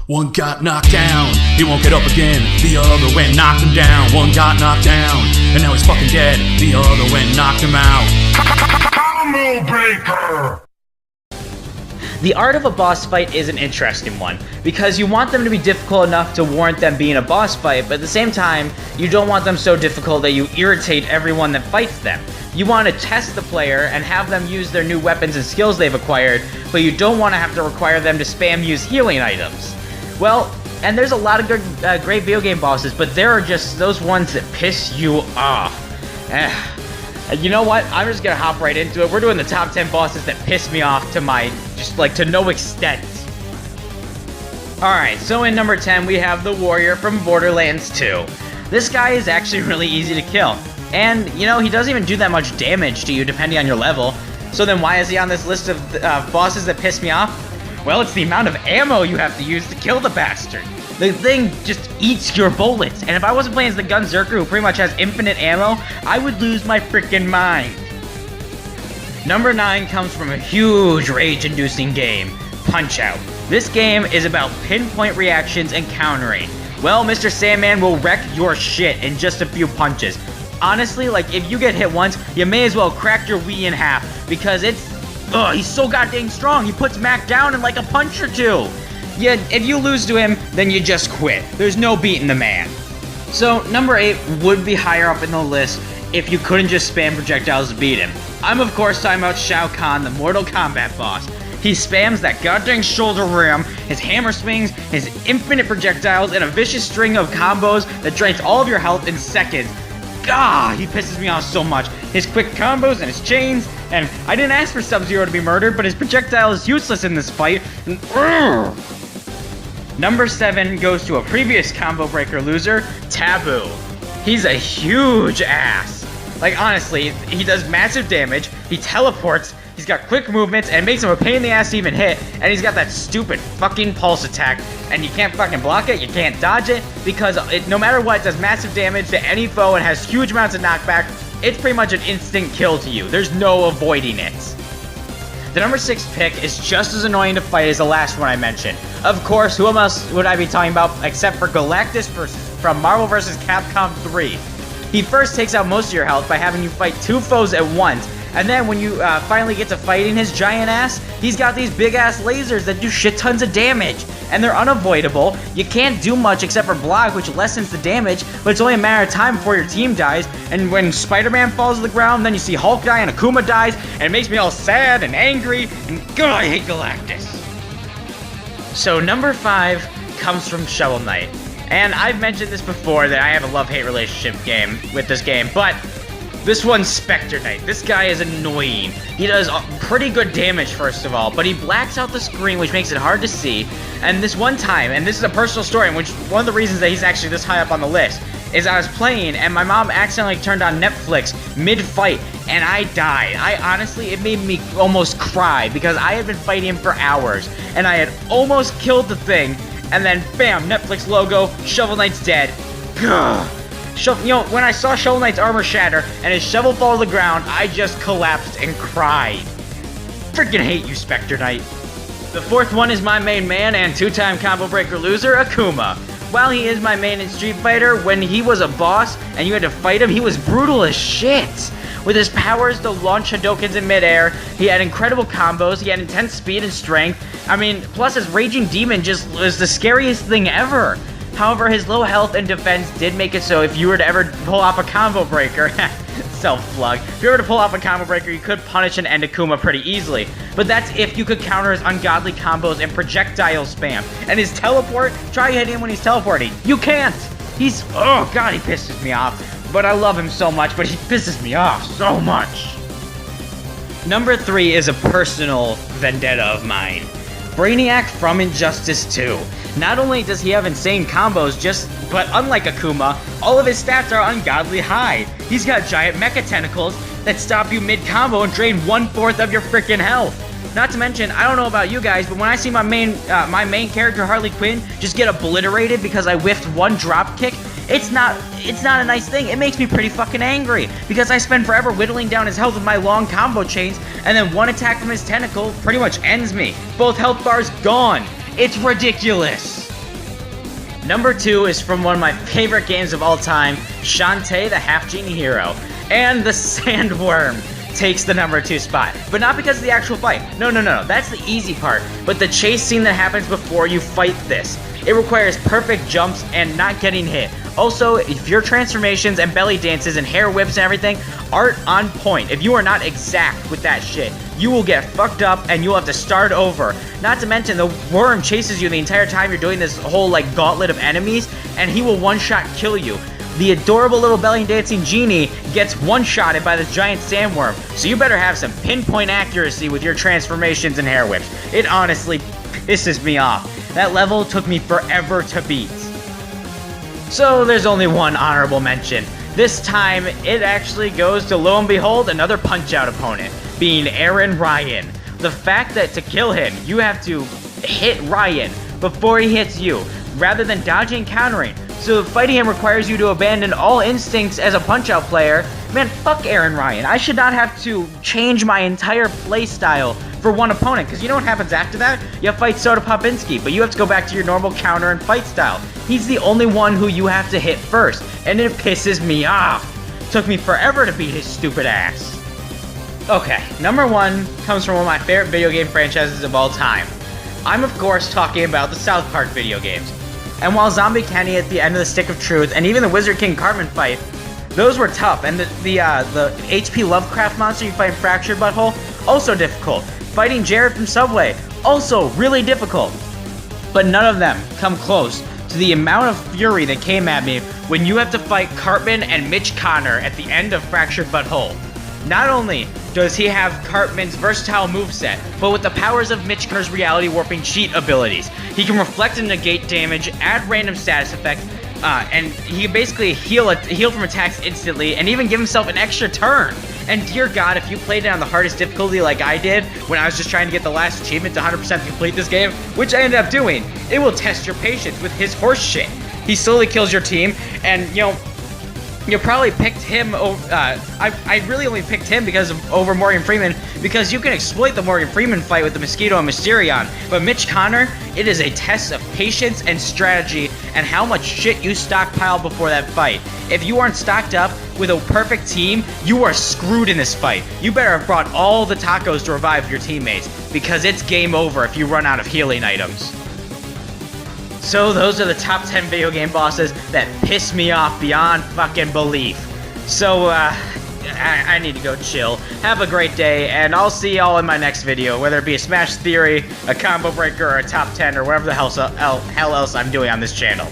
One got knocked down, he won't get up again. The other went knocked him down. One got knocked down, and now he's fucking dead. The other went knocked him out. Combo breaker! The art of a boss fight is an interesting one, because you want them to be difficult enough to warrant them being a boss fight, but at the same time, you don't want them so difficult that you irritate everyone that fights them. You want to test the player and have them use their new weapons and skills they've acquired, but you don't want to have to require them to spam use healing items. Well, and there's a lot of good, great video game bosses, but there are just those ones that piss you off. You know what? I'm just gonna hop right into it. We're doing the top 10 bosses that piss me off to no extent. Alright, so in number 10 we have the Warrior from Borderlands 2. This guy is actually really easy to kill. And, you know, he doesn't even do that much damage to you depending on your level. So then why is he on this list of bosses that piss me off? Well, it's the amount of ammo you have to use to kill the bastard. The thing just eats your bullets, and if I wasn't playing as the Gunzerker who pretty much has infinite ammo, I would lose my freaking mind. Number 9 comes from a huge rage-inducing game, Punch-Out. This game is about pinpoint reactions and countering. Well, Mr. Sandman will wreck your shit in just a few punches. Honestly, like, if you get hit once, you may as well crack your Wii in half, because he's so goddamn strong, he puts Mac down in like a punch or two. Yeah, if you lose to him, then you just quit. There's no beating the man. So, number 8 would be higher up in the list if you couldn't just spam projectiles to beat him. I'm of course talking about Shao Kahn, the Mortal Kombat boss. He spams that goddamn shoulder ram, his hammer swings, his infinite projectiles, and a vicious string of combos that drains all of your health in seconds. God, he pisses me off so much. His quick combos and his chains, and I didn't ask for Sub-Zero to be murdered, but his projectile is useless in this fight. Number 7 goes to a previous combo breaker loser, Tubbo. He's a huge ass. Like, honestly, he does massive damage, he teleports, he's got quick movements, and it makes him a pain in the ass to even hit, and he's got that stupid fucking pulse attack, and you can't fucking block it, you can't dodge it, because no matter what, it does massive damage to any foe and has huge amounts of knockback. It's pretty much an instant kill to you. There's no avoiding it. The number 6 pick is just as annoying to fight as the last one I mentioned. Of course, who else would I be talking about except for Galactus from Marvel vs. Capcom 3. He first takes out most of your health by having you fight 2 foes at once, and then when you finally get to fighting his giant ass, he's got these big ass lasers that do shit tons of damage, and they're unavoidable. You can't do much except for block, which lessens the damage, but it's only a matter of time before your team dies. And when Spider-Man falls to the ground, then you see Hulk die and Akuma dies, and it makes me all sad and angry, and God, I hate Galactus. So number 5 comes from Shovel Knight. And I've mentioned this before that I have a love-hate relationship with this game, but this one's Specter Knight. This guy is annoying. He does pretty good damage, first of all, but he blacks out the screen, which makes it hard to see. And this one time, and this is a personal story, in which one of the reasons that he's actually this high up on the list, is I was playing, and my mom accidentally turned on Netflix mid-fight, and I died. Honestly, it made me almost cry, because I had been fighting him for hours, and I had almost killed the thing, and then bam, Netflix logo, Shovel Knight's dead. Gah. You know, when I saw Shovel Knight's armor shatter and his shovel fall to the ground, I just collapsed and cried. Freaking hate you, Specter Knight. The 4th one is my main man and 2-time combo breaker loser, Akuma. While he is my main in Street Fighter, when he was a boss and you had to fight him, he was brutal as shit. With his powers to launch Hadokens in midair, he had incredible combos, he had intense speed and strength. I mean, plus his Raging Demon just was the scariest thing ever. However, his low health and defense did make it so if you were to ever pull off a combo breaker, self-plug, if you were to pull off a combo breaker, you could punish and end Akuma pretty easily. But that's if you could counter his ungodly combos and projectile spam. And his teleport, try hitting him when he's teleporting. You can't! Oh god, he pisses me off. But I love him so much, but he pisses me off so much. Number 3 is a personal vendetta of mine. Brainiac from Injustice 2. Not only does he have insane combos, but unlike Akuma, all of his stats are ungodly high. He's got giant mecha tentacles that stop you mid-combo and drain 1/4 of your freaking health. Not to mention, I don't know about you guys, but when I see my main character Harley Quinn just get obliterated because I whiffed one drop kick, it's not a nice thing. It makes me pretty fucking angry because I spend forever whittling down his health with my long combo chains, and then one attack from his tentacle pretty much ends me. Both health bars gone. It's ridiculous. Number 2 is from one of my favorite games of all time, Shantae the Half-Genie Hero. And the Sandworm takes the number 2 spot. But not because of the actual fight. No, that's the easy part. But the chase scene that happens before you fight this. It requires perfect jumps and not getting hit. Also, if your transformations and belly dances and hair whips and everything aren't on point, if you are not exact with that shit, you will get fucked up and you'll have to start over. Not to mention, the worm chases you the entire time you're doing this whole like gauntlet of enemies, and he will one-shot kill you. The adorable little belly dancing genie gets one-shotted by the giant sandworm, so you better have some pinpoint accuracy with your transformations and hair whips. It honestly pisses me off. That level took me forever to beat. So there's only one honorable mention. This time, it actually goes to, lo and behold, another Punch-Out opponent, being Aaron Ryan. The fact that to kill him, you have to hit Ryan before he hits you, rather than dodging and countering. So fighting him requires you to abandon all instincts as a Punch-Out player. Man, fuck Aaron Ryan. I should not have to change my entire playstyle for one opponent, because you know what happens after that? You fight Soda Popinski, but you have to go back to your normal counter and fight style. He's the only one who you have to hit first, and it pisses me off. Took me forever to beat his stupid ass. Okay, number 1 comes from one of my favorite video game franchises of all time. I'm of course talking about the South Park video games. And while Zombie Kenny at the end of the Stick of Truth, and even the Wizard King Cartman fight, those were tough, and the H.P. Lovecraft monster you fight in Fractured Butthole, also difficult. Fighting Jared from Subway, also really difficult. But none of them come close to the amount of fury that came at me when you have to fight Cartman and Mitch Connor at the end of Fractured Butthole. Not only does he have Cartman's versatile moveset, but with the powers of Mitch Connor's reality warping cheat abilities, he can reflect and negate damage, add random status effects, and he can basically heal from attacks instantly, and even give himself an extra turn. And dear God, if you played it on the hardest difficulty like I did, when I was just trying to get the last achievement to 100% complete this game, which I ended up doing, it will test your patience with his horse shit. He slowly kills your team, and you probably picked him over, I really only picked him over Morgan Freeman, because you can exploit the Morgan Freeman fight with the Mosquito and Mysterion, but Mitch Connor, it is a test of patience and strategy, and how much shit you stockpile before that fight. If you aren't stocked up with a perfect team, you are screwed in this fight. You better have brought all the tacos to revive your teammates, because it's game over if you run out of healing items. So those are the top 10 video game bosses that piss me off beyond fucking belief. So, I need to go chill. Have a great day, and I'll see y'all in my next video, whether it be a Smash Theory, a Combo Breaker, or a Top 10, or whatever the hell else I'm doing on this channel.